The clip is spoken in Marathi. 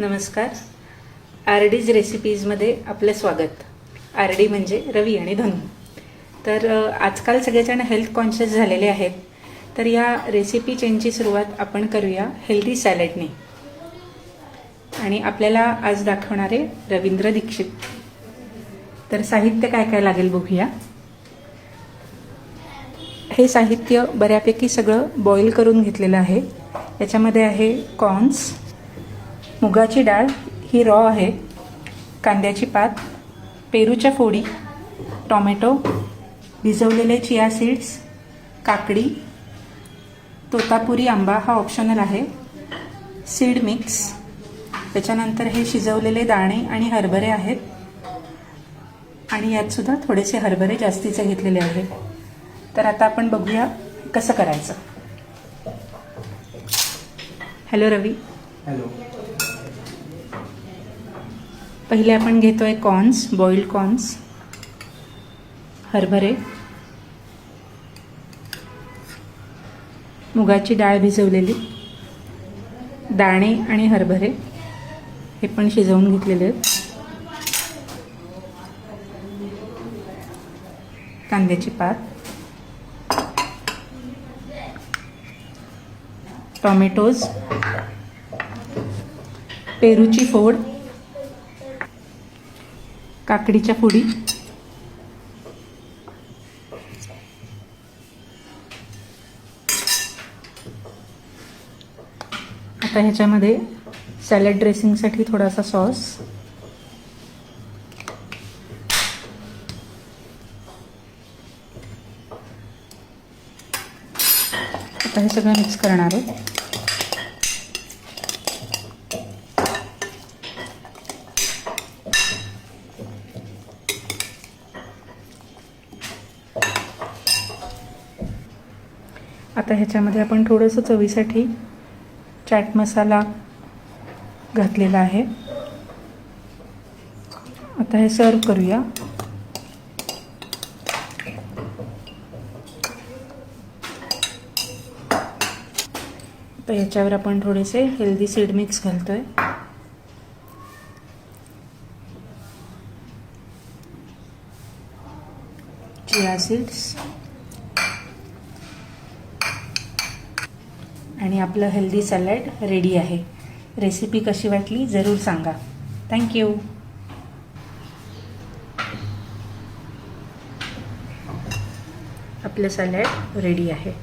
नमस्कार. RD's रेसिपीजमध्ये आपलं स्वागत. RD म्हणजे रवी आणि धनु. तर आजकाल सगळेजण हेल्थ कॉन्शियस झालेले आहेत. तर या रेसिपी चेनची सुरुवात आपण करूया हेल्दी सॅलडने. आणि आपल्याला आज दाखवणारे रवींद्र दीक्षित. तर साहित्य काय काय लागेल बघूया. हे साहित्य बऱ्यापैकी सगळं बॉईल करून घेतलेलं आहे. याच्यामध्ये आहे कॉर्न्स, मुगाची डाळ ही रॉ आहे, कांद्याची पात, पेरूच्या फोडी, टोमॅटो, भिजवलेले चिया सीड्स, काकडी, तोतापुरी आंबा हा ऑप्शनल आहे, सीड मिक्स, त्याच्यानंतर हे शिजवलेले दाणे आणि हरभरे आहेत. आणि यात सुद्धा थोडेसे हरभरे जास्तीचे घेतलेले आहेत. तर आता आपण बघूया कसं करायचं. हॅलो रवी. हॅलो. पहिले आपण घेतोय कॉर्न्स, बॉइल्ड कॉर्न्स, हरभरे, मुगाची डाळ भिजवलेली, दाणे आणि हरभरे हे पण शिजवून घेतलेले आहेत, कांद्याची पात, टोमॅटोज, पेरूची फोड, काकडीच्या फोडी, आता ह्याच्यामध्ये सॅलड ड्रेसिंगसाठी थोडासा सॉस, आता हे सगळं मिक्स करणार आहे. आता ह्याच्यामध्ये आपण थोडंसं चवीसाठी चाट मसाला घातलेला आहे. आता हे सर्व करूया. आता ह्याच्यावर आपण थोडेसे हेल्दी सीड मिक्स घालतोय. चिया सीड्स आणि आपलं हेल्दी सॅलड रेडी आहे. रेसिपी कशी वाटली जरूर सांगा. थँक्यू. आपलं सॅलड रेडी आहे.